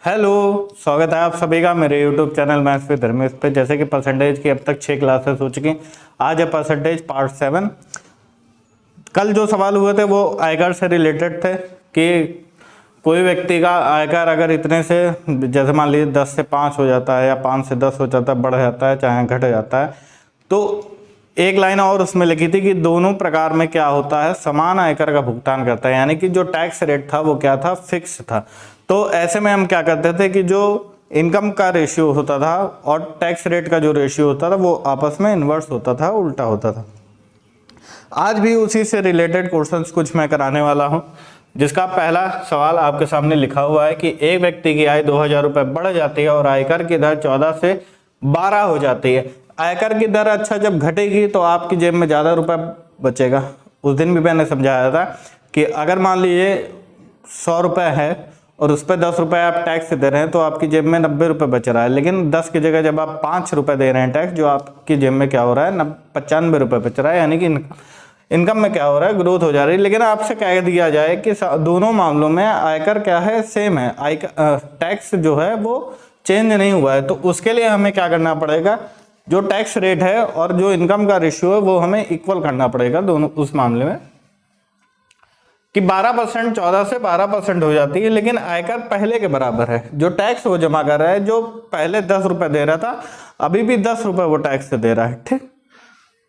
Hello, स्वागत है आप सभी का मेरे YouTube channel maths with Dharmesh पे। जैसे कि परसेंटेज की अब तक 6 क्लासेस हो चुकी। आज है परसेंटेज पार्ट 7। कल जो सवाल हुए थे वो आयकर से रिलेटेड थे कि कोई व्यक्ति का आयकर अगर इतने से, जैसे मान लीजिए 10 से 5 हो जाता है या 5 से 10 हो जाता है, बढ़ जाता है चाहे घट जाता है, तो एक लाइन और उसमें लिखी थी कि दोनों प्रकार में क्या होता है, समान आयकर का भुगतान करता है। यानी कि जो टैक्स रेट था वो क्या था, फिक्स था। तो ऐसे में हम क्या करते थे कि जो इनकम का रेशियो होता था और टैक्स रेट का जो रेशियो होता था वो आपस में इन्वर्स होता था, उल्टा होता था। आज भी उसी से रिलेटेड क्वेश्चंस कुछ मैं कराने वाला हूं, जिसका पहला सवाल आपके सामने लिखा हुआ है कि एक व्यक्ति की आय 2000 रुपये बढ़ जाती है और आयकर की दर 14 से 12 हो जाती है। आयकर की दर अच्छा जब घटेगी तो आपकी जेब में ज़्यादा रुपये बचेगा। उस दिन भी मैंने समझाया था कि अगर मान लीजिए 100 रुपये है और उस पर 10 रुपये आप टैक्स दे रहे हैं तो आपकी जेब में 90 रुपये बच रहा है। लेकिन 10 की जगह जब आप 5 रुपये दे रहे हैं टैक्स, जो आपकी जेब में क्या हो रहा है, 95 रुपये बच रहा है। यानी कि इनकम में क्या हो रहा है, ग्रोथ हो जा रही है। लेकिन आपसे कह दिया जाए कि दोनों मामलों में आयकर क्या है, सेम है, आयकर टैक्स जो है वो चेंज नहीं हुआ है। तो उसके लिए हमें क्या करना पड़ेगा, जो टैक्स रेट है और जो इनकम का रेशियो है वो हमें इक्वल करना पड़ेगा दोनों। उस मामले में कि 12% 14 से 12% हो जाती है, लेकिन आयकर पहले के बराबर है। जो टैक्स वो जमा कर रहा है, जो पहले 10 रुपये दे रहा था अभी भी 10 रुपये वो टैक्स से दे रहा है। ठीक,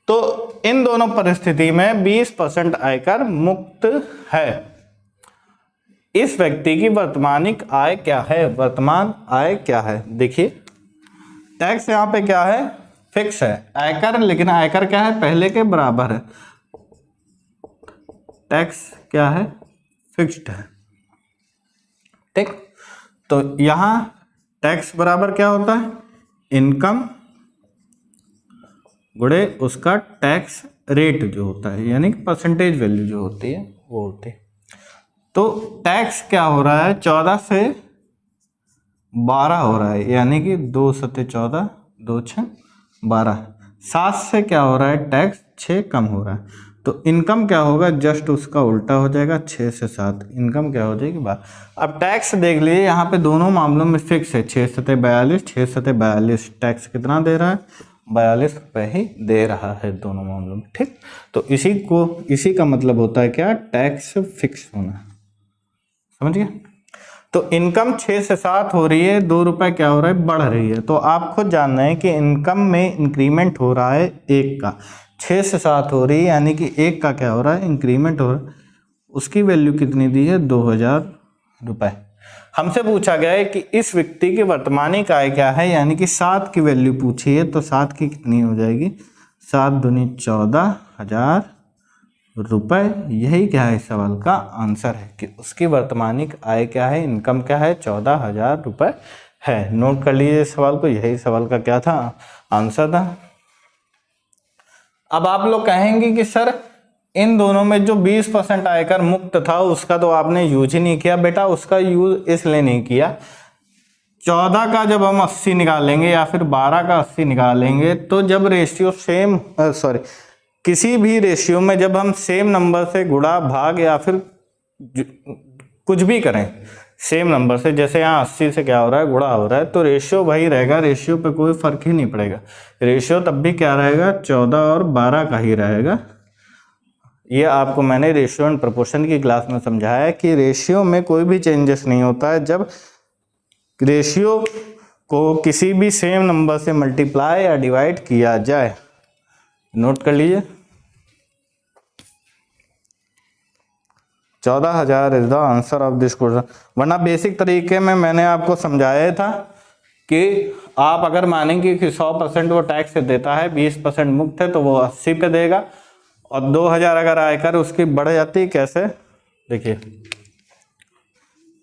तो इन दोनों परिस्थिति में 20% आयकर मुक्त है। इस व्यक्ति की वर्तमानिक आय क्या है, वर्तमान आय क्या है? देखिए, टैक्स यहां पे क्या है, फिक्स है आयकर, लेकिन आयकर क्या है, पहले के बराबर है। टैक्स क्या है, फिक्स्ड है। ठीक, तो यहां टैक्स बराबर क्या होता है, इनकम गुणे उसका टैक्स रेट जो होता है, यानी कि परसेंटेज वैल्यू जो होती है वो होती है। तो टैक्स क्या हो रहा है, 14 से 12 हो रहा है, यानी कि 2 सत्ते 14, 2 6 12। 7 से क्या हो रहा है, टैक्स 6 कम हो रहा है। तो इनकम क्या होगा, जस्ट उसका उल्टा हो जाएगा, 6 से 7 इनकम क्या हो जाएगी, 12। अब टैक्स देख लीजिए, यहाँ पे दोनों मामलों में फिक्स है, 6 सत्ते 42, 6 सत्ते 42। टैक्स कितना दे रहा है, 42 रुपये ही दे रहा है दोनों मामलों में। ठीक, तो इसी का मतलब होता है क्या, टैक्स फिक्स होना। समझ गए? तो इनकम 6 से 7 हो रही है, 2 रुपये क्या हो रहा है, बढ़ रही है। तो आप खुद जानना है कि इनकम में इंक्रीमेंट हो रहा है 1 का, 6 से 7 हो रही है, यानी कि 1 का क्या हो रहा है, इंक्रीमेंट हो रहा है। उसकी वैल्यू कितनी दी है, 2000 रुपये। हमसे पूछा गया है कि इस व्यक्ति की वर्तमानिक आय क्या है, यानी कि 7 की वैल्यू पूछी है। तो 7 की कितनी हो जाएगी, 7 दूनी 14,000 रुपये। यही क्या है, इस सवाल का आंसर है कि उसकी वर्तमानिक आय क्या है, इनकम क्या है, 14,000 रुपये है। नोट कर लीजिए इस सवाल को, यही सवाल का क्या था, आंसर था। अब आप लोग कहेंगे कि सर इन दोनों में जो 20% आयकर मुक्त था उसका तो आपने यूज ही नहीं किया। बेटा उसका यूज इसलिए नहीं किया, 14 का जब हम 80 निकालेंगे या फिर 12 का 80 निकालेंगे, तो जब रेशियो सेम, किसी भी रेशियो में जब हम सेम नंबर से गुणा भाग या फिर कुछ भी करें सेम नंबर से, जैसे यहाँ 80 से क्या हो रहा है, गुणा हो रहा है, तो रेशियो वही रहेगा, रेशियो पे कोई फर्क ही नहीं पड़ेगा। रेशियो तब भी क्या रहेगा, 14 और 12 का ही रहेगा। ये आपको मैंने रेशियो एंड प्रोपोर्शन की क्लास में समझाया है कि रेशियो में कोई भी चेंजेस नहीं होता है जब रेशियो को किसी भी सेम नंबर से मल्टीप्लाई या डिवाइड किया जाए। नोट कर लीजिए, 14,000 is the answer of this question. वरना बेसिक तरीके में मैंने आपको समझाया था कि आप अगर मानेंगे कि 100% वो टैक्स से देता है, 20% मुक्त है, तो वो 80 पे देगा। और 2,000 अगर आयकर उसकी बढ़ जाती, कैसे, देखिए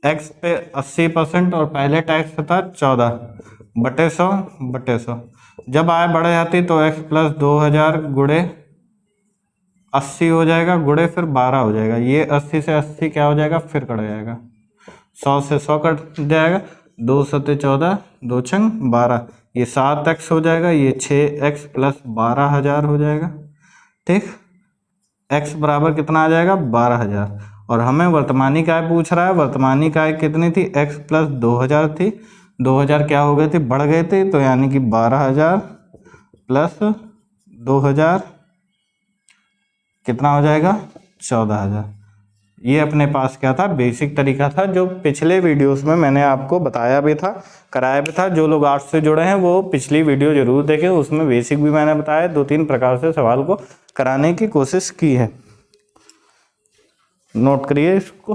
एक्स पे 80% और पहले टैक्स था 14/100/100। जब आय बढ़ जाती तो x प्लस 2,000 गुणे 80 हो जाएगा, गुणे फिर 12 हो जाएगा। ये 80 से 80 क्या हो जाएगा, फिर कट जाएगा, 100 से 100 कट जाएगा, 2 सत्ते 14, 2 छंग 12, ये 7x हो जाएगा, ये 6x प्लस 12,000 हो जाएगा। ठीक, x बराबर कितना आ जाएगा, 12,000। और हमें वर्तमानी आय पूछ रहा है। वर्तमानी आय कितनी थी, x प्लस 2000 थी। 2000 क्या हो गए थे, बढ़ गए थे, तो यानी कि 12000 प्लस 2000 कितना हो जाएगा, 14000। ये अपने पास क्या था, बेसिक तरीका था, जो पिछले वीडियोस में मैंने आपको बताया भी था, कराया भी था। जो लोग आर्ट्स से जुड़े हैं वो पिछली वीडियो जरूर देखें, उसमें बेसिक भी मैंने बताया, 2-3 प्रकार से सवाल को कराने की कोशिश की है। नोट करिए इसको।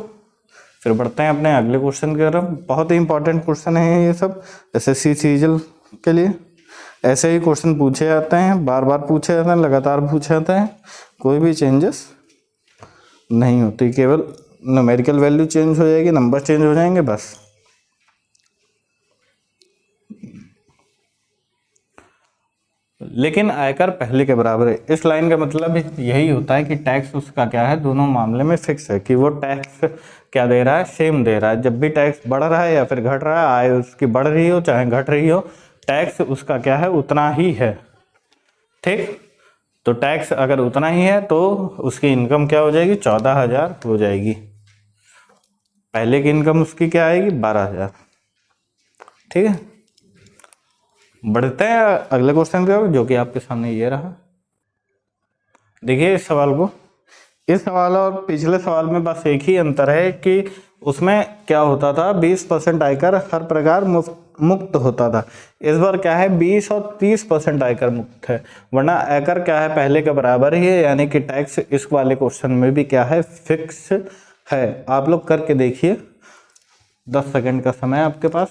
फिर बढ़ते हैं अपने अगले क्वेश्चन की तरफ। बहुत ही इंपॉर्टेंट क्वेश्चन है ये सब एसएससी सीजीएल के लिए। ऐसे ही क्वेश्चन पूछे जाते हैं, बार बार पूछे जाते हैं, लगातार पूछे जाते हैं, कोई भी चेंजेस नहीं होती, केवल न्यूमेरिकल वैल्यू चेंज हो जाएगी, नंबर चेंज हो जाएंगे बस। लेकिन आयकर पहले के बराबर है। इस लाइन का मतलब यही होता है कि टैक्स उसका क्या है, दोनों मामले में फिक्स है कि वो टैक्स क्या दे रहा है, सेम दे रहा है। जब भी टैक्स बढ़ रहा है या फिर घट रहा है, आय उसकी बढ़ रही हो चाहे घट रही हो, टैक्स उसका क्या है, उतना ही है। ठीक, तो टैक्स अगर उतना ही है तो उसकी इनकम क्या हो जाएगी, 14000 हो जाएगी। पहले की इनकम उसकी क्या आएगी, 12000। ठीक है, बढ़ते हैं अगले क्वेश्चन की ओर, जो कि आपके सामने ये रहा। देखिए इस सवाल को, इस सवाल और पिछले सवाल में बस एक ही अंतर है कि उसमें क्या होता था, 20% आयकर हर प्रकार मुक्त होता था। इस बार क्या है, 20 और 30% आयकर मुक्त है, वरना आयकर क्या है, पहले के बराबर ही है। यानी कि टैक्स इस वाले क्वेश्चन में भी क्या है, फिक्स है। आप लोग करके देखिए, 10 सेकंड का समय आपके पास,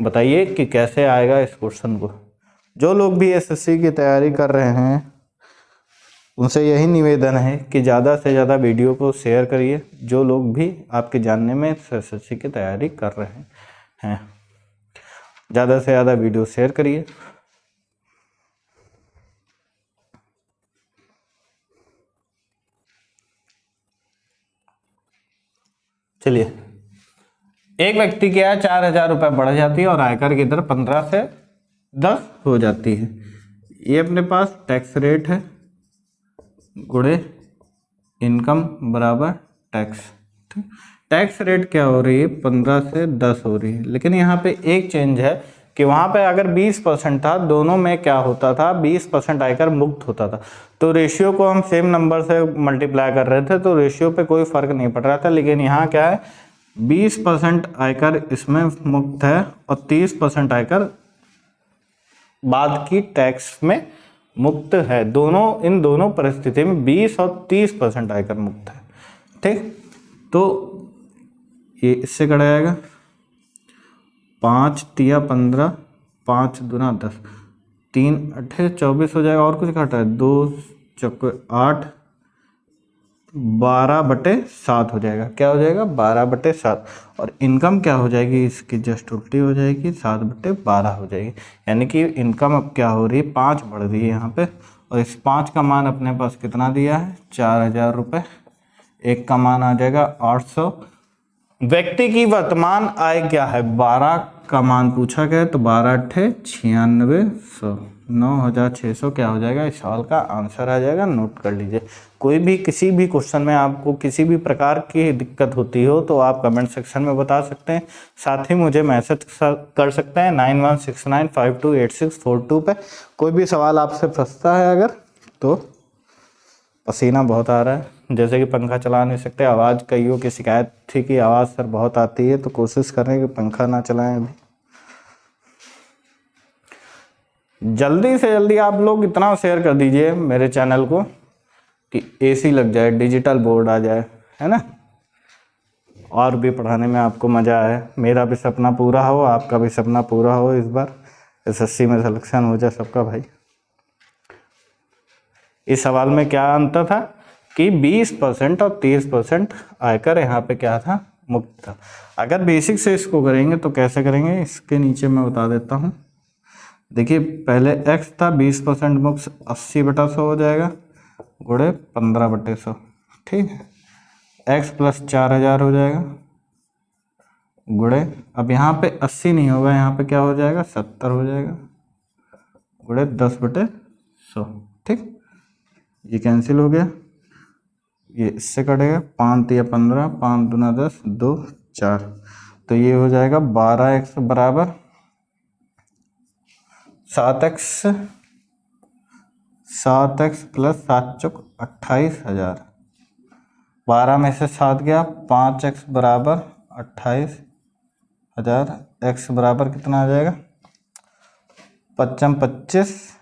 बताइए कि कैसे आएगा इस क्वेश्चन को। जो लोग भी एसएससी की तैयारी कर रहे हैं उनसे यही निवेदन है कि ज़्यादा से ज़्यादा वीडियो को शेयर करिए, जो लोग भी आपके जानने में एसएससी की तैयारी कर रहे हैं, ज़्यादा से ज़्यादा वीडियो शेयर करिए। चलिए, एक व्यक्ति की आय 4000 रुपये बढ़ जाती है और आयकर की दर 15 से 10 हो जाती है। ये अपने पास टैक्स रेट है, गुणे इनकम बराबर टैक्स। टैक्स रेट क्या हो रही है, 15 से 10 हो रही है। लेकिन यहाँ पे एक चेंज है कि वहाँ पे अगर 20% था, दोनों में क्या होता था, 20% आयकर मुक्त होता था, तो रेशियो को हम सेम नंबर से मल्टीप्लाई कर रहे थे, तो रेशियो पे कोई फर्क नहीं पड़ रहा था। लेकिन यहाँ क्या है, 20% आयकर इसमें मुक्त है और 30% आयकर बाद की टैक्स में मुक्त है। दोनों, इन दोनों परिस्थिति में 20 और 30% आयकर मुक्त है। ठीक, तो ये इससे कट जाएगा, 5 तिया 15, 5 दूना 10, 3 8 24 हो जाएगा। और कुछ घटा है, 2 चौके 8, 12/7 हो जाएगा। क्या हो जाएगा, 12/7। और इनकम क्या हो जाएगी, इसकी जस्ट उल्टी हो जाएगी, 7/12 हो जाएगी। यानी कि इनकम अब क्या हो रही है, 5 बढ़ रही है यहाँ पे। और इस 5 का मान अपने पास कितना दिया है, 4000 रुपये। एक का मान आ जाएगा 800। व्यक्ति की वर्तमान आय क्या है, 12 का मान पूछा गया, तो 12 × 9600, 9600 क्या हो जाएगा, इस सवाल का आंसर आ जाएगा। नोट कर लीजिए। कोई भी किसी भी क्वेश्चन में आपको किसी भी प्रकार की दिक्कत होती हो तो आप कमेंट सेक्शन में बता सकते हैं, साथ ही मुझे मैसेज कर सकते हैं 9169528642 पे। कोई भी सवाल आपसे फंसता है अगर, तो पसीना बहुत आ रहा है, जैसे कि पंखा चला नहीं सकते, आवाज़ कईयों की शिकायत थी कि आवाज़ सर बहुत आती है, तो कोशिश करें कि पंखा ना चलाएं अभी। जल्दी से जल्दी आप लोग इतना शेयर कर दीजिए मेरे चैनल को कि एसी लग जाए, डिजिटल बोर्ड आ जाए, है ना, और भी पढ़ाने में आपको मज़ा आए। मेरा भी सपना पूरा हो, आपका भी सपना पूरा हो, इस बार एसएससी में सिलेक्शन हो जाए सबका भाई। इस सवाल में क्या अंतर था कि 20% और 30% आयकर यहाँ पे क्या था, मुक्त था। अगर बेसिक से इसको करेंगे तो कैसे करेंगे, इसके नीचे मैं बता देता हूँ। देखिए पहले x था 20% मुक्त, 80/100 हो जाएगा, गुणे 15/100। ठीक है, x प्लस 4000 हो जाएगा, गुणे, अब यहाँ पे 80 नहीं होगा, यहाँ पे क्या हो जाएगा, 70 हो जाएगा, गुणे 10/100। ठीक, ये कैंसिल हो गया, ये इससे कटेगा, 5 या 15, 5 दूना 10, 2 4, तो ये हो जाएगा 12x बराबर 7x प्लस 7 चौक 28,000। 12 में से 7 गया, 5x बराबर 28,000, x बराबर कितना आ जाएगा 25।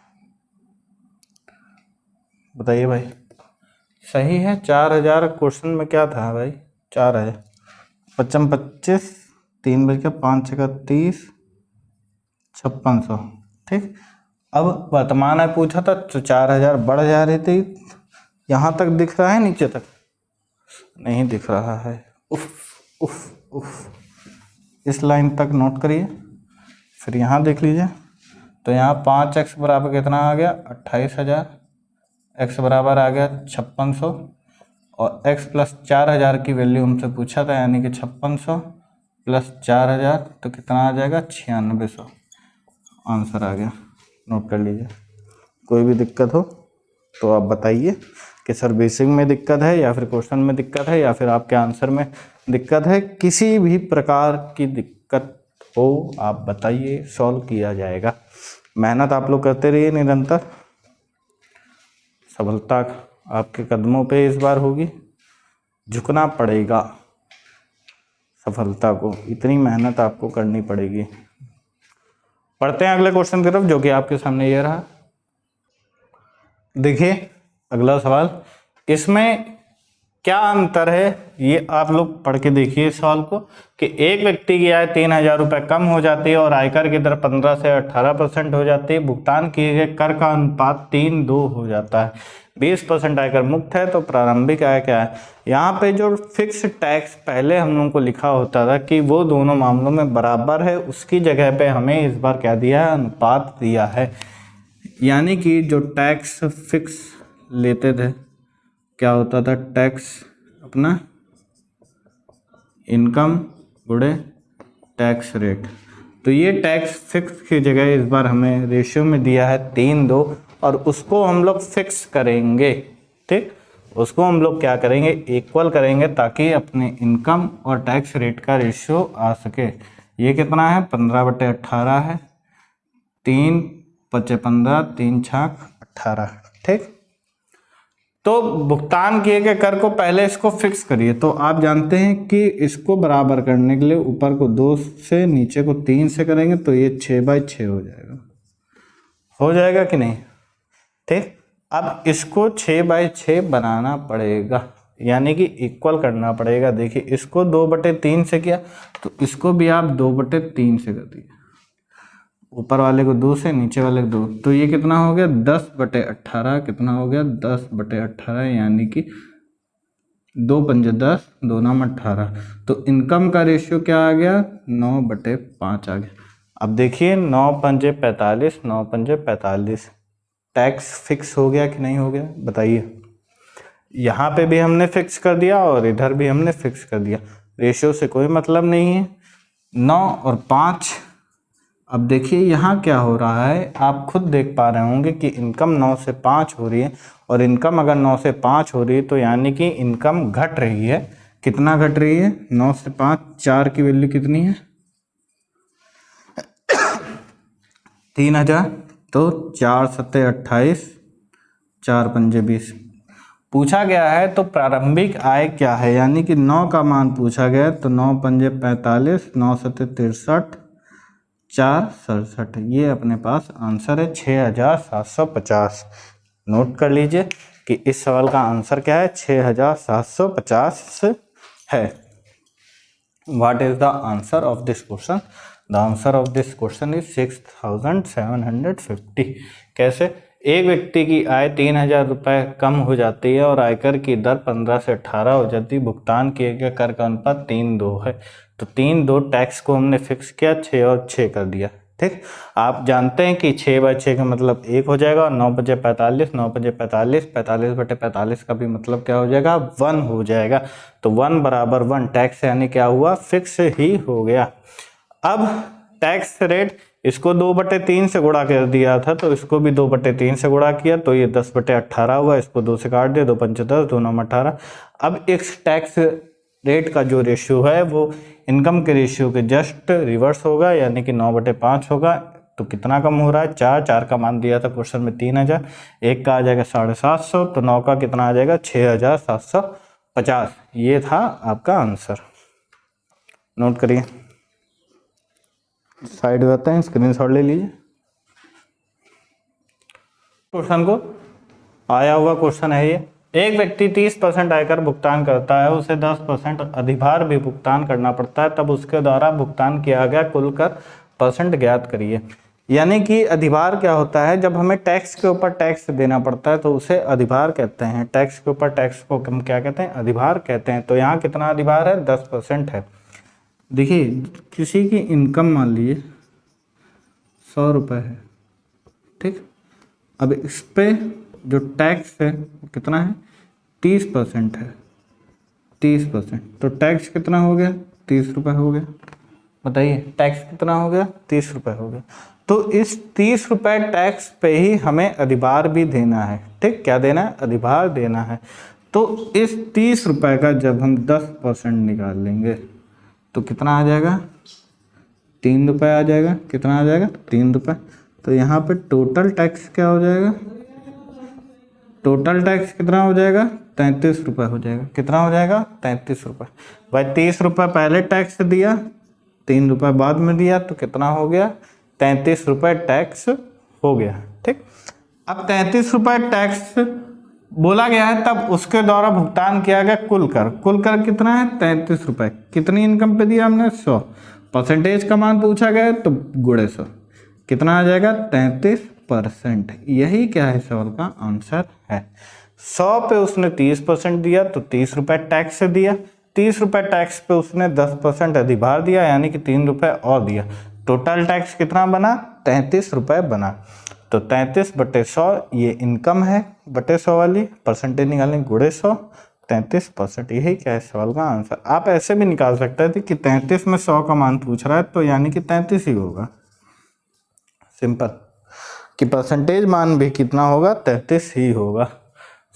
बताइए भाई सही है। 4,000 क्वेश्चन में क्या था भाई, 4,000, 25, 3 बज गया, 5 छक्का 30, 5600। ठीक, अब वर्तमान में पूछा था तो 4,000 बढ़ जा रही थी। यहाँ तक दिख रहा है, नीचे तक नहीं दिख रहा है। उफ उफ उफ, इस लाइन तक नोट करिए, फिर यहाँ देख लीजिए। तो यहाँ 5x बराबर कितना आ गया 28,000, x बराबर आ गया 5600, और x प्लस 4,000 की वैल्यू हमसे पूछा था, यानी कि 5600 प्लस 4,000 तो कितना आ जाएगा 9600। आंसर आ गया, नोट कर लीजिए। कोई भी दिक्कत हो तो आप बताइए कि सर बेसिक में दिक्कत है या फिर क्वेश्चन में दिक्कत है या फिर आपके आंसर में दिक्कत है। किसी भी प्रकार की दिक्कत हो आप बताइए, सॉल्व किया जाएगा। मेहनत आप लोग करते रहिए निरंतर, सफलता आपके कदमों पे इस बार होगी। झुकना पड़ेगा सफलता को, इतनी मेहनत आपको करनी पड़ेगी। पढ़ते हैं अगले क्वेश्चन की तरफ, जो कि आपके सामने ये रहा। देखिए अगला सवाल, इसमें क्या अंतर है ये आप लोग पढ़ के देखिए इस सवाल को, कि एक व्यक्ति की आय 3,000 रुपये कम हो जाती है और आयकर की दर 15 से 18% हो जाती है। भुगतान किए गए कर का अनुपात 3:2 हो जाता है। 20% आयकर मुक्त है, तो प्रारंभिक आय क्या है। यहाँ पे जो फिक्स टैक्स पहले हम लोगों को लिखा होता था कि वो दोनों मामलों में बराबर है, उसकी जगह पे हमें इस बार क्या दिया है, अनुपात दिया है। यानी कि जो टैक्स फिक्स लेते थे क्या होता था, टैक्स अपना इनकम गुणे टैक्स रेट, तो ये टैक्स फिक्स की जगह इस बार हमें रेशियो में दिया है 3:2, और उसको हम लोग फिक्स करेंगे। ठीक, उसको हम लोग क्या करेंगे, इक्वल करेंगे, ताकि अपने इनकम और टैक्स रेट का रेशियो आ सके। ये कितना है 15/18 है, 3 × 15, 3 × 18। ठीक, तो भुगतान किए गए कर को पहले इसको फिक्स करिए। तो आप जानते हैं कि इसको बराबर करने के लिए ऊपर को 2 से नीचे को 3 से करेंगे, तो ये 6/6 हो जाएगा कि नहीं। ठीक, अब इसको 6/6 बनाना पड़ेगा, यानी कि इक्वल करना पड़ेगा। देखिए इसको 2/3 से किया, तो इसको भी आप 2/3 से कर दिए। ऊपर वाले को 2 से, नीचे वाले को 2, तो ये कितना हो गया 10/18। कितना हो गया 10/18, यानी कि 2 × 5 = 10, 2 × 9 = 18। तो इनकम का रेशियो क्या आ गया 9/5 आ गया। अब देखिए 9 × 5 = 45, 9 × 5 = 45। टैक्स फिक्स हो गया कि नहीं हो गया बताइए। यहाँ पे भी हमने फिक्स कर दिया और इधर भी हमने फिक्स कर दिया, रेशियो से कोई मतलब नहीं है। 9 और 5, अब देखिए यहाँ क्या हो रहा है, आप खुद देख पा रहे होंगे कि इनकम 9 से 5 हो रही है, और इनकम अगर 9 से 5 हो रही है तो यानी कि इनकम घट रही है। कितना घट रही है 9 से 5, 4 की वैल्यू कितनी है 3,000, तो 4 × 7 = 28, 4 × 5 = 20 पूछा गया है। तो प्रारंभिक आय क्या है, यानी कि 9 का मान पूछा गया है, तो 9 × 5 = 45, 9 × 7 = 63, 4 × 67, ये अपने पास आंसर है 6,750। नोट कर लीजिए कि इस सवाल का आंसर क्या है 6,750 है। What is the answer of this question, the answer of this question is 6,750। कैसे, एक व्यक्ति की आय 3,000 रुपये कम हो जाती है और आयकर की दर 15 से 18 हो जाती है। भुगतान किए गए कर का अनुपात 3:2 है, तो 3:2 टैक्स को हमने फिक्स किया, 6 और 6 कर दिया। ठीक, आप जानते हैं कि 6/6 का मतलब 1 हो जाएगा, और 9 × 5 = 45, 9 × 5 = 45, 45/45 का भी मतलब क्या हो जाएगा 1 हो जाएगा। तो 1 = 1 टैक्स यानी क्या हुआ फिक्स ही हो गया। अब टैक्स रेट इसको 2/3 से गुणा कर दिया था, तो इसको भी 2/3 से गुणा किया, तो ये 10/18 हुआ। इसको 2 से काट दिया, 2 पंच 10, 2 9 18। अब इस टैक्स रेट का जो रेशियो है वो इनकम के रेशियो के जस्ट रिवर्स होगा, यानी कि 9/5 होगा। तो कितना कम हो रहा है? 4 का मान दिया था क्वेश्चन में 3000, 1 का आ जाएगा 750, तो 9 का कितना आ जाएगा? 6750। ये था आपका आंसर। नोट करिए, साइड में आते हैं, स्क्रीनशॉट ले लीजिए। क्वेश्चन को आया हुआ क्वेश्चन है ये। एक व्यक्ति 30% आयकर भुगतान करता है, उसे 10% अधिभार भी भुगतान करना पड़ता है, तब उसके द्वारा भुगतान किया गया कुल कर परसेंट ज्ञात करिए। यानी कि अधिभार क्या होता है? जब हमें टैक्स के ऊपर टैक्स देना पड़ता है तो उसे अधिभार कहते हैं। टैक्स के ऊपर टैक्स को हम क्या कहते हैं? अधिभार कहते हैं। तो यहाँ कितना अधिभार है? 10% है। देखिए, किसी की इनकम मान लीजिए 100 रुपये है, ठीक। अब इस पे जो टैक्स है वो कितना है? 30% है, 30%। तो टैक्स कितना हो गया? 30 रुपये हो गया। बताइए, टैक्स कितना हो गया? 30 रुपये हो गया। तो इस 30 रुपये टैक्स पे ही हमें अधिभार भी देना है, ठीक। क्या देना है? अधिभार देना है। तो इस 30 रुपये का जब हम 10% निकाल लेंगे तो कितना आ जाएगा? 3 रुपये आ जाएगा। कितना आ जाएगा? 3 रुपये। तो यहाँ पे टोटल टैक्स क्या हो जाएगा? टोटल टैक्स कितना हो जाएगा? 33 रुपये हो जाएगा। कितना हो जाएगा? 33 रुपये। भाई 30 रुपये पहले टैक्स दिया, 3 रुपये बाद में दिया, तो कितना हो गया? 33 रुपये टैक्स हो गया, ठीक। अब 33 रुपये टैक्स बोला गया है, तब उसके द्वारा भुगतान किया गया कुल कर। कुल कर कितना है? 33 रुपये। कितनी इनकम पे दिया हमने? 100। परसेंटेज का मान पूछा गया है तो गुणे 100। कितना आ जाएगा? 33%। यही क्या है सवाल का आंसर है। 100 पे उसने 30% दिया, तो 30 रुपये टैक्स से दिया। 30 रुपये टैक्स पे उसने 10% अधिभार दिया, यानी कि 3 रुपये और दिया। टोटल टैक्स कितना बना? 33 रुपये बना। तो 33/100 ये इनकम है, बटे 100 वाली परसेंटेज निकालने, गुणे 100, 33%। यही क्या है सवाल का आंसर। आप ऐसे भी निकाल सकते थे कि 33 में 100 का मान पूछ रहा है, तो यानी कि 33 ही होगा। सिंपल, कि परसेंटेज मान भी कितना होगा? 33 ही होगा।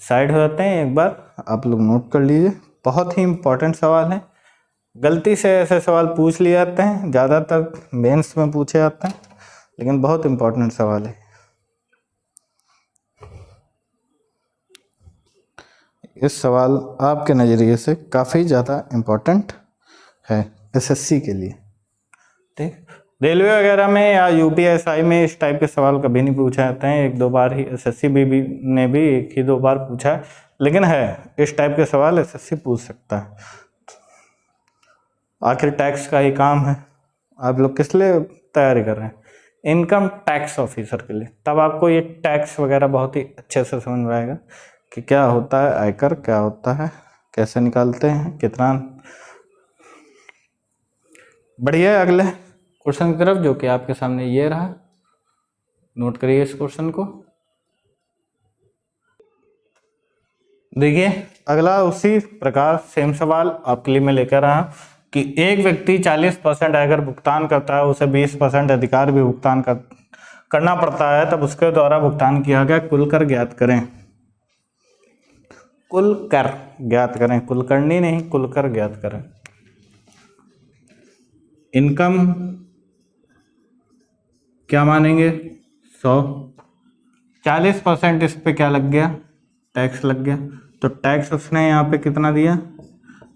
साइड हो जाते हैं, एक बार आप लोग नोट कर लीजिए। बहुत ही इंपॉर्टेंट सवाल है। गलती से ऐसे सवाल पूछ लिए जाते हैं, ज़्यादातर मेंस में पूछे जाते हैं, लेकिन बहुत इंपॉर्टेंट सवाल है। इस सवाल आपके नज़रिए से काफ़ी ज़्यादा इम्पोर्टेंट है एसएससी के लिए, ठीक। रेलवे वगैरह में या यूपीएसआई में इस टाइप के सवाल कभी नहीं पूछे जाते हैं। 1-2 बार ही एसएससी भी ने भी 1 ही 2 बार पूछा है, लेकिन है इस टाइप के सवाल एसएससी पूछ सकता है। आखिर टैक्स का ही काम है। आप लोग किस लिए तैयारी कर रहे हैं? इनकम टैक्स ऑफिसर के लिए। तब आपको ये टैक्स वगैरह बहुत ही अच्छे से समझ में आएगा कि क्या होता है आयकर, क्या होता है, कैसे निकालते हैं, कितना। बढ़िया है, अगले क्वेश्चन की तरफ, जो कि आपके सामने ये रहा। नोट करिए इस क्वेश्चन को। देखिए, अगला उसी प्रकार सेम सवाल आपके लिए मैं लेकर आया कि एक व्यक्ति 40% आयकर भुगतान करता है, उसे 20% अधिकार भी भुगतान करना पड़ता है, तब उसके द्वारा भुगतान किया गया कुल कर ज्ञात करें। कुल कर ज्ञात करें, कुलकर्णी नहीं, कुल कर ज्ञात करें। इनकम क्या मानेंगे? 100। 40% इस पे क्या लग गया? टैक्स लग गया। तो टैक्स उसने यहाँ पे कितना दिया?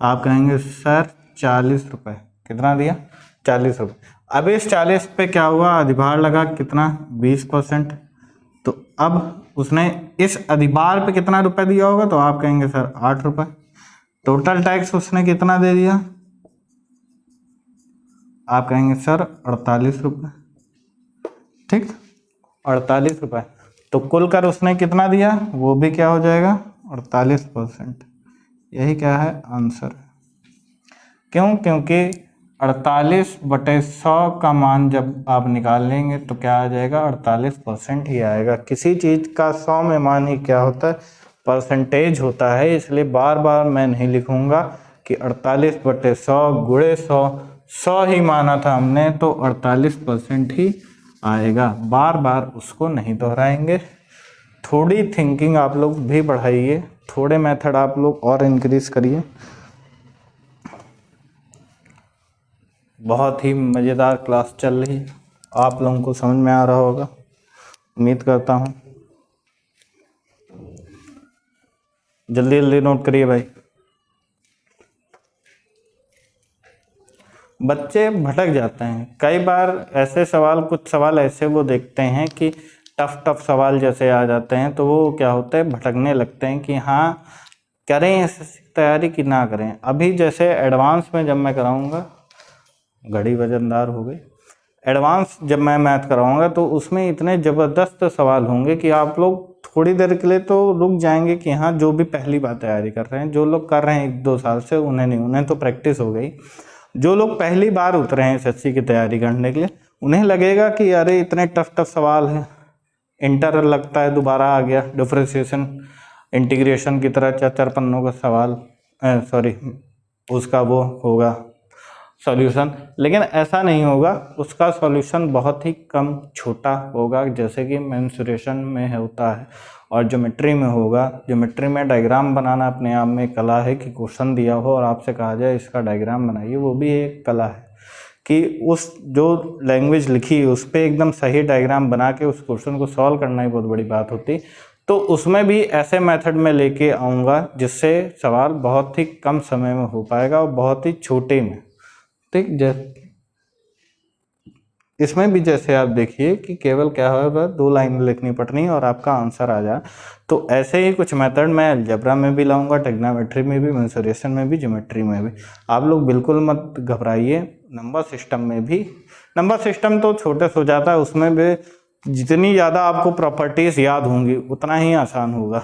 आप कहेंगे सर 40 रुपये। कितना दिया? 40 रुपये। अब इस 40 पे क्या हुआ? अधिभार लगा, कितना? 20%। तो अब उसने इस अधिभार पे कितना रुपए दिया होगा? तो आप कहेंगे सर 8 रुपये। टोटल टैक्स उसने कितना दे दिया? आप कहेंगे सर 48 रुपये, ठीक। 48 रुपये। तो कुल कर उसने कितना दिया? वो भी क्या हो जाएगा? 48%। यही क्या है? आंसर। क्यों? क्योंकि 48/100 का मान जब आप निकाल लेंगे तो क्या आ जाएगा? 48% ही आएगा। किसी चीज़ का 100 में मान ही क्या होता है? परसेंटेज होता है। इसलिए बार बार मैं नहीं लिखूंगा कि 48/100 गुणे 100 ही माना था हमने, तो 48% ही आएगा। बार बार उसको नहीं दोहराएंगे। थोड़ी थिंकिंग आप लोग भी बढ़ाइए, थोड़े मेथड आप लोग और इंक्रीज करिए। बहुत ही मज़ेदार क्लास चल रही है, आप लोगों को समझ में आ रहा होगा, उम्मीद करता हूँ। जल्दी जल्दी नोट करिए भाई। बच्चे भटक जाते हैं कई बार, ऐसे सवाल, कुछ सवाल ऐसे वो देखते हैं कि टफ सवाल जैसे आ जाते हैं, तो वो क्या होता है, भटकने लगते हैं कि हाँ करें एसएससी की तैयारी कि ना करें। अभी जैसे एडवांस में जब मैं कराऊंगा, घड़ी वजनदार हो गई, एडवांस जब मैं मैथ कराऊंगा तो उसमें इतने ज़बरदस्त सवाल होंगे कि आप लोग थोड़ी देर के लिए तो रुक जाएंगे कि हाँ, जो भी पहली बार तैयारी कर रहे हैं, जो लोग कर रहे हैं 1-2 साल से, उन्हें नहीं, उन्हें तो प्रैक्टिस हो गई। जो लोग पहली बार उतरे हैं एसएससी की तैयारी करने के लिए, उन्हें लगेगा कि अरे इतने टफ सवाल हैं, इंटर लगता है दोबारा आ गया, डिफरेंशिएशन इंटीग्रेशन की तरह 4 पन्नों का सवाल, सॉरी उसका वो होगा सॉल्यूशन। लेकिन ऐसा नहीं होगा, उसका सॉल्यूशन बहुत ही कम छोटा होगा, जैसे कि मेंसुरेशन में होता है और ज्योमेट्री में होगा। ज्योमेट्री में डायग्राम बनाना अपने आप में कला है, कि क्वेश्चन दिया हो और आपसे कहा जाए इसका डायग्राम बनाइए, वो भी एक कला है कि उस जो लैंग्वेज लिखी है उस पर एकदम सही डायग्राम बना के उस क्वेश्चन को सॉल्व करना ही बहुत बड़ी बात होती। तो उसमें भी ऐसे मेथड में लेके आऊँगा जिससे सवाल बहुत ही कम समय में हो पाएगा और बहुत ही छोटे में। ठीक, इसमें भी जैसे आप देखिए कि केवल क्या होगा, 2 लाइन लिखनी पड़नी और आपका आंसर आ जाए। तो ऐसे ही कुछ मेथड मैं अलजेब्रा में भी लाऊंगा, ट्रिग्नोमेट्री में भी, मेंसुरेशन में भी, ज्योमेट्री में भी। आप लोग बिल्कुल मत घबराइए। नंबर सिस्टम में भी, नंबर सिस्टम तो छोटे से हो जाता है, उसमें भी जितनी ज़्यादा आपको प्रॉपर्टीज़ याद होंगी उतना ही आसान होगा।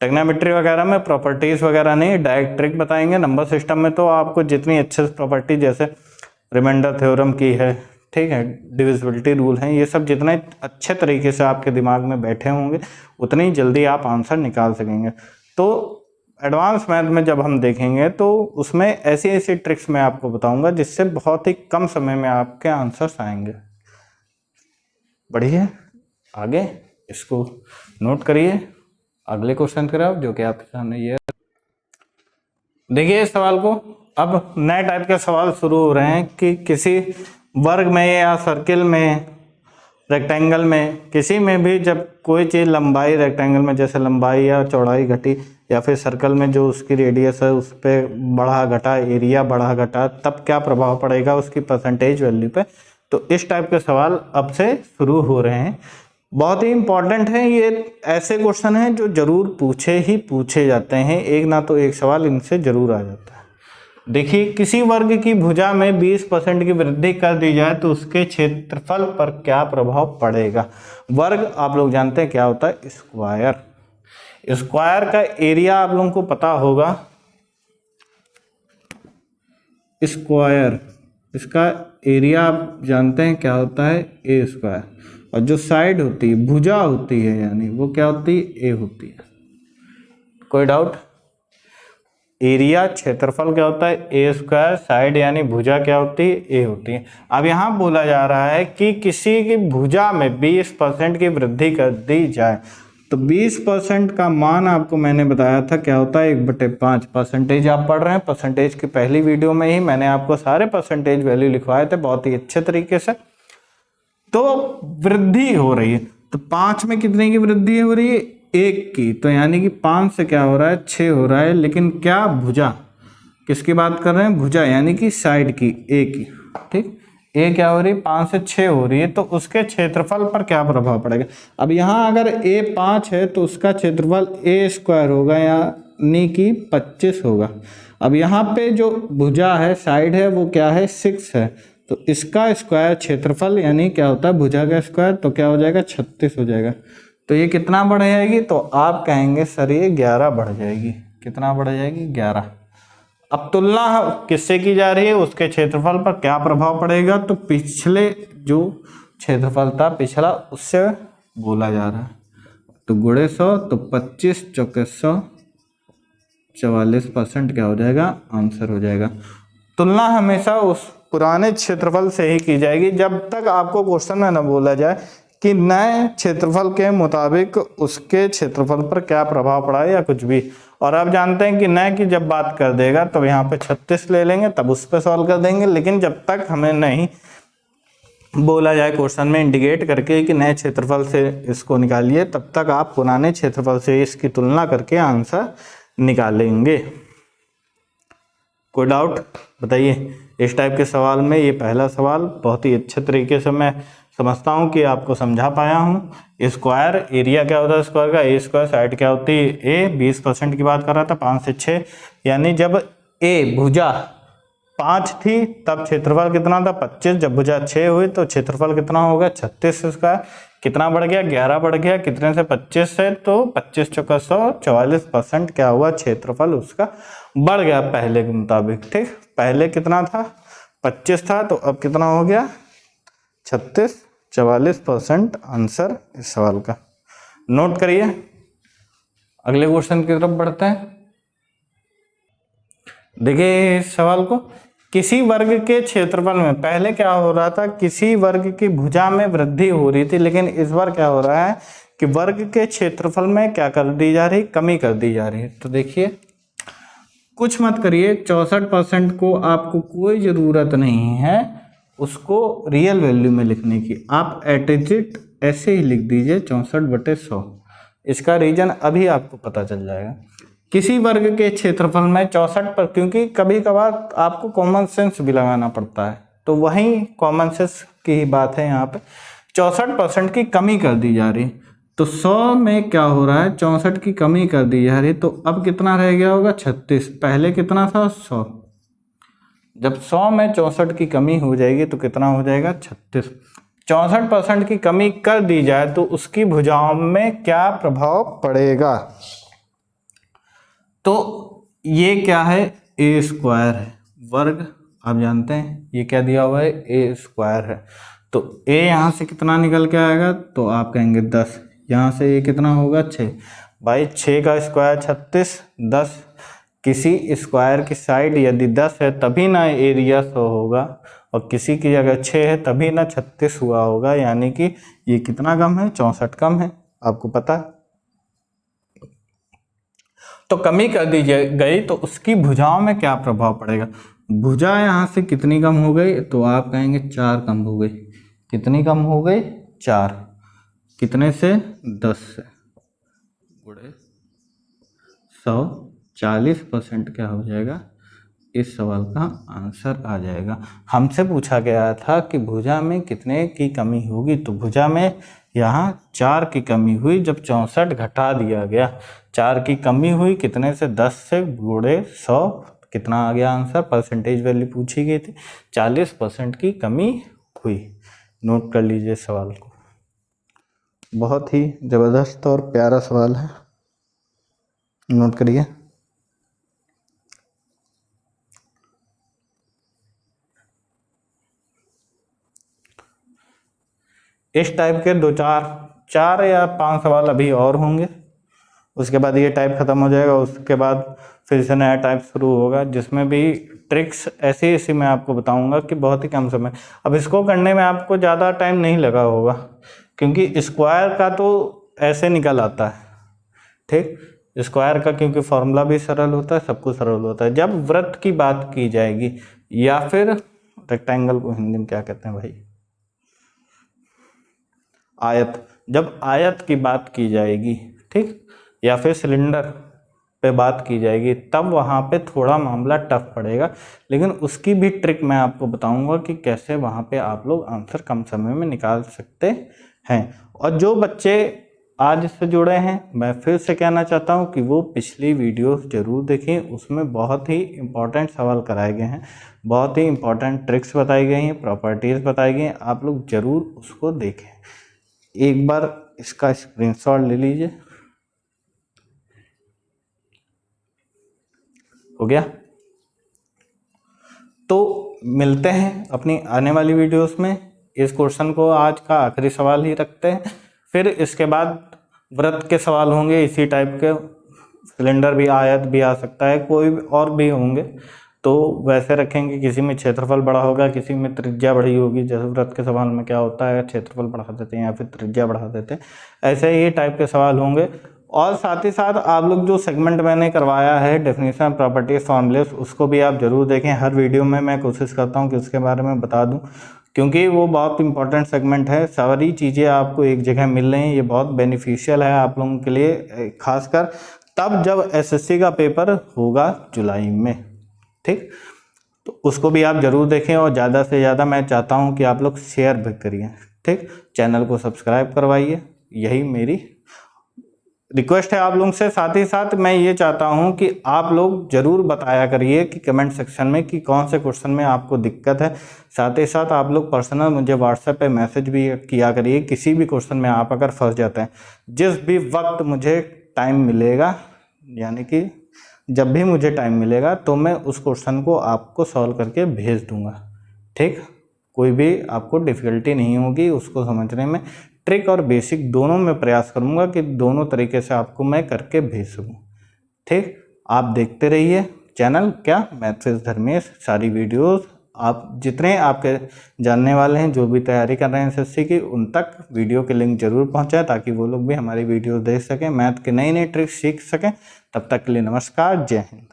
ट्रिग्नोमेट्री वगैरह में प्रॉपर्टीज़ वगैरह नहीं, डायरेक्ट ट्रिक बताएंगे। नंबर सिस्टम में तो आपको जितनी अच्छे से प्रॉपर्टी, जैसे रिमाइंडर थ्योरम की है, ठीक है, डिविजिबिलिटी रूल हैं, ये सब जितने अच्छे तरीके से आपके दिमाग में बैठे होंगे उतनी जल्दी आप आंसर निकाल सकेंगे। तो एडवांस मैथ में जब हम देखेंगे तो उसमें ऐसी ऐसी ट्रिक्स मैं आपको बताऊंगा जिससे बहुत ही कम समय में आपके आंसर्स आएंगे। बढ़िया, आगे इसको नोट करिए। अगले क्वेश्चन की तरफ, जो कि आपके सामने ये देखिए। इस सवाल को, अब नए टाइप के सवाल शुरू हो रहे हैं कि किसी वर्ग में या सर्किल में, रेक्टेंगल में, किसी में भी जब कोई चीज़ लंबाई, रेक्टेंगल में जैसे लंबाई या चौड़ाई घटी, या फिर सर्कल में जो उसकी रेडियस है उस पर बढ़ा घटा, एरिया बढ़ा घटा, तब क्या प्रभाव पड़ेगा उसकी परसेंटेज वैल्यू पे। तो इस टाइप के सवाल अब से शुरू हो रहे हैं, बहुत ही इंपॉर्टेंट है। ये ऐसे क्वेश्चन हैं जो जरूर पूछे जाते हैं, एक ना तो एक सवाल इनसे जरूर आ जाता है। देखिए, किसी वर्ग की भुजा में 20% की वृद्धि कर दी जाए तो उसके क्षेत्रफल पर क्या प्रभाव पड़ेगा। वर्ग आप लोग जानते हैं क्या होता है, स्क्वायर। स्क्वायर का एरिया आप लोगों को पता होगा, स्क्वायर, इसका एरिया आप जानते हैं क्या होता है, ए स्क्वायर। और जो साइड होती है, भुजा होती है, यानी वो क्या होती है, ए होती है। कोई डाउट? एरिया, क्षेत्रफल क्या होता है, ए स्क्वायर, साइड यानी भुजा क्या होती है, ए होती है। अब यहाँ बोला जा रहा है कि किसी की भुजा में 20% की वृद्धि कर दी जाए तो 20% का मान आपको मैंने बताया था क्या होता है, 1/5। परसेंटेज आप पढ़ रहे हैं, परसेंटेज की पहली वीडियो में ही मैंने आपको सारे परसेंटेज वैल्यू लिखवाए थे बहुत ही अच्छे तरीके से। तो वृद्धि हो रही है, तो 5 में कितने की वृद्धि हो रही है, 1 की। तो यानी कि 5 से क्या हो रहा है, 6 हो रहा है। लेकिन क्या, भुजा, किसकी बात कर रहे हैं, भुजा यानी कि साइड की, ए की। ठीक, ए क्या हो रही है, 5 से 6 हो रही है, तो उसके क्षेत्रफल पर क्या प्रभाव पड़ेगा। अब यहाँ अगर ए 5 है तो उसका क्षेत्रफल ए स्क्वायर होगा, यानी कि 25 होगा। अब यहाँ पे जो भुजा है, साइड है, वो क्या है, 6 है, तो इसका स्क्वायर क्षेत्रफल यानी क्या होता है, भुजा का स्क्वायर, तो क्या हो जाएगा, 36 हो जाएगा। तो ये कितना बढ़ जाएगी, तो आप कहेंगे सर ये 11 बढ़ जाएगी। कितना बढ़ जाएगी, 11। अब तुलना किससे की जा रही है, उसके क्षेत्रफल पर क्या प्रभाव पड़ेगा, तो पिछले जो क्षेत्रफल था पिछला, उससे बोला जा रहा है। तो गुणे 100, तो 25 चौके 100, 44% क्या हो जाएगा, आंसर हो जाएगा। तुलना हमेशा उस पुराने क्षेत्रफल से ही की जाएगी, जब तक आपको क्वेश्चन में न बोला जाए कि नए क्षेत्रफल के मुताबिक उसके क्षेत्रफल पर क्या प्रभाव पड़ा है या कुछ भी। और आप जानते हैं कि नए की जब बात कर देगा तो यहाँ पे 36 ले लेंगे, तब उस पर सॉल्व कर देंगे। लेकिन जब तक हमें नहीं बोला जाए क्वेश्चन में इंडिकेट करके कि नए क्षेत्रफल से इसको निकालिए, तब तक आप पुराने क्षेत्रफल से इसकी तुलना करके आंसर निकालेंगे। कोई डाउट बताइए इस टाइप के सवाल में? ये पहला सवाल बहुत ही अच्छे तरीके से मैं समझता हूँ कि आपको समझा पाया हूँ। स्क्वायर एरिया क्या होता है स्क्वायर का, ए स्क्वायर, साइड क्या होती है ए, 20% की बात कर रहा था, 5 से 6, यानी जब ए भुजा 5 थी तब क्षेत्रफल कितना था 25, जब भुजा 6 हुई तो क्षेत्रफल कितना होगा 36 स्क्वायर। कितना बढ़ गया 11 बढ़ गया, कितने से 25 से, तो 25 चौका 100, 44% क्या हुआ क्षेत्रफल उसका बढ़ गया पहले के मुताबिक। ठीक, पहले कितना था 25 था, तो अब कितना हो गया 36, 44% आंसर इस सवाल का। नोट करिए, अगले क्वेश्चन की तरफ बढ़ते हैं। देखिए इस सवाल को, किसी वर्ग के क्षेत्रफल में, पहले क्या हो रहा था किसी वर्ग की भुजा में वृद्धि हो रही थी, लेकिन इस बार क्या हो रहा है कि वर्ग के क्षेत्रफल में क्या कर दी जा रही, कमी कर दी जा रही है। तो देखिए कुछ मत करिए, 64% को आपको कोई ज़रूरत नहीं है उसको रियल वैल्यू में लिखने की, आप एट ऐसे ही लिख दीजिए 64/100। इसका रीजन अभी आपको पता चल जाएगा। किसी वर्ग के क्षेत्रफल में 64 पर, क्योंकि कभी कभार आपको कॉमन सेंस भी लगाना पड़ता है, तो वही कॉमन सेंस की ही बात है। यहाँ पे 64% की कमी कर दी जा रही, तो 100 में क्या हो रहा है 64 की कमी कर दी जा रही, तो अब कितना रह गया होगा 36, पहले कितना था 100, जब 100 में 64 की कमी हो जाएगी तो कितना हो जाएगा 36। 64% की कमी कर दी जाए तो उसकी भुजाओं में क्या प्रभाव पड़ेगा, तो ये क्या है ए स्क्वायर है, वर्ग आप जानते हैं ये क्या दिया हुआ है ए स्क्वायर है, तो ए यहाँ से कितना निकल के आएगा, तो आप कहेंगे 10, यहाँ से ये कितना होगा 6, भाई 6 का स्क्वायर 36, 10, किसी स्क्वायर की साइड यदि 10 है तभी ना एरिया 100 होगा, और किसी की अगर 6 है तभी ना 36 हुआ होगा, यानी कि ये कितना कम है 64 कम है, आपको पता है। तो कमी कर दी गई तो उसकी भुजाओं में क्या प्रभाव पड़ेगा, भुजा यहाँ से कितनी कम हो गई, तो आप कहेंगे 4 कम हो गई, कितनी कम हो गई 4, कितने से 10 से, गुणे 100, 40% क्या हो जाएगा, इस सवाल का आंसर आ जाएगा। हमसे पूछा गया था कि भुजा में कितने की कमी होगी, तो भुजा में यहाँ 4 की कमी हुई, जब 64 घटा दिया गया, 4 की कमी हुई कितने से 10 से, गुणे 100, कितना आ गया आंसर, परसेंटेज वैल्यू पूछी गई थी, 40% की कमी हुई। नोट कर लीजिए सवाल को, बहुत ही ज़बरदस्त और प्यारा सवाल है, नोट करिए। इस टाइप के 4 या 5 सवाल अभी और होंगे, उसके बाद ये टाइप ख़त्म हो जाएगा, उसके बाद फिर से नया टाइप शुरू होगा, जिसमें भी ट्रिक्स ऐसी ऐसी मैं आपको बताऊंगा कि बहुत ही कम समय। अब इसको करने में आपको ज़्यादा टाइम नहीं लगा होगा, क्योंकि स्क्वायर का तो ऐसे निकल आता है, ठीक, स्क्वायर का क्योंकि फॉर्मूला भी सरल होता है, सब कुछ सरल होता है। जब वृत्त की बात की जाएगी या फिर रेक्टेंगल को हिंदी में क्या कहते हैं भाई, आयत, जब आयत की बात की जाएगी, ठीक, या फिर सिलेंडर पे बात की जाएगी, तब वहाँ पे थोड़ा मामला टफ पड़ेगा, लेकिन उसकी भी ट्रिक मैं आपको बताऊंगा कि कैसे वहाँ पे आप लोग आंसर कम समय में निकाल सकते हैं। और जो बच्चे आज से जुड़े हैं, मैं फिर से कहना चाहता हूँ कि वो पिछली वीडियो ज़रूर देखें, उसमें बहुत ही इम्पोर्टेंट सवाल कराए गए हैं, बहुत ही इम्पोर्टेंट ट्रिक्स बताई गई हैं, प्रॉपर्टीज़ बताई गई हैं, आप लोग ज़रूर उसको देखें। एक बार इसका स्क्रीनशॉट ले लीजिए, हो गया। तो मिलते हैं अपनी आने वाली वीडियोस में, इस क्वेश्चन को आज का आखिरी सवाल ही रखते हैं, फिर इसके बाद वृत्त के सवाल होंगे इसी टाइप के, सिलेंडर भी, आयत भी आ सकता है, कोई और भी होंगे, तो वैसे रखेंगे, किसी में क्षेत्रफल बड़ा होगा, किसी में त्रिज्या बड़ी होगी। जैसे वृत्त के सवाल में क्या होता है, क्षेत्रफल बढ़ा देते हैं या फिर त्रिज्या बढ़ा देते हैं, ऐसे ही टाइप के सवाल होंगे। और साथ ही साथ आप लोग जो सेगमेंट मैंने करवाया है डेफिनेशन, प्रॉपर्टीज, फॉर्मूलेस, उसको भी आप जरूर देखें। हर वीडियो में मैं कोशिश करता हूँ कि उसके बारे में बता दूँ, क्योंकि वो बहुत इंपॉर्टेंट सेगमेंट है। सारी चीज़ें आपको एक जगह मिल रही हैं, ये बहुत बेनिफिशियल है आप लोगों के लिए, खासकर तब जब एसएससी का पेपर होगा जुलाई में। ठीक, तो उसको भी आप जरूर देखें और ज़्यादा से ज़्यादा मैं चाहता हूँ कि आप लोग शेयर भी करिए। ठीक, चैनल को सब्सक्राइब करवाइए, यही मेरी रिक्वेस्ट है आप लोगों से। साथ ही साथ मैं ये चाहता हूं कि आप लोग जरूर बताया करिए कि कमेंट सेक्शन में कि कौन से क्वेश्चन में आपको दिक्कत है। साथ ही साथ आप लोग पर्सनल मुझे व्हाट्सएप पे मैसेज भी किया करिए, किसी भी क्वेश्चन में आप अगर फंस जाते हैं। जिस भी वक्त मुझे टाइम मिलेगा, यानी कि जब भी मुझे टाइम मिलेगा, तो मैं उस क्वेश्चन को आपको सॉल्व करके भेज दूंगा। ठीक, कोई भी आपको डिफ़िकल्टी नहीं होगी उसको समझने में। ट्रिक और बेसिक दोनों में प्रयास करूंगा कि दोनों तरीके से आपको मैं करके भेज सकूं। ठीक, आप देखते रहिए चैनल क्या मैथ्स विद धर्मेश। सारी वीडियोस आप जितने आपके जानने वाले हैं, जो भी तैयारी कर रहे हैं एसएससी की, उन तक वीडियो के लिंक जरूर पहुंचाएं, ताकि वो लोग भी हमारी वीडियो देख सकें, मैथ के नई नई ट्रिक्स सीख सकें। तब तक के लिए नमस्कार, जय हिंद।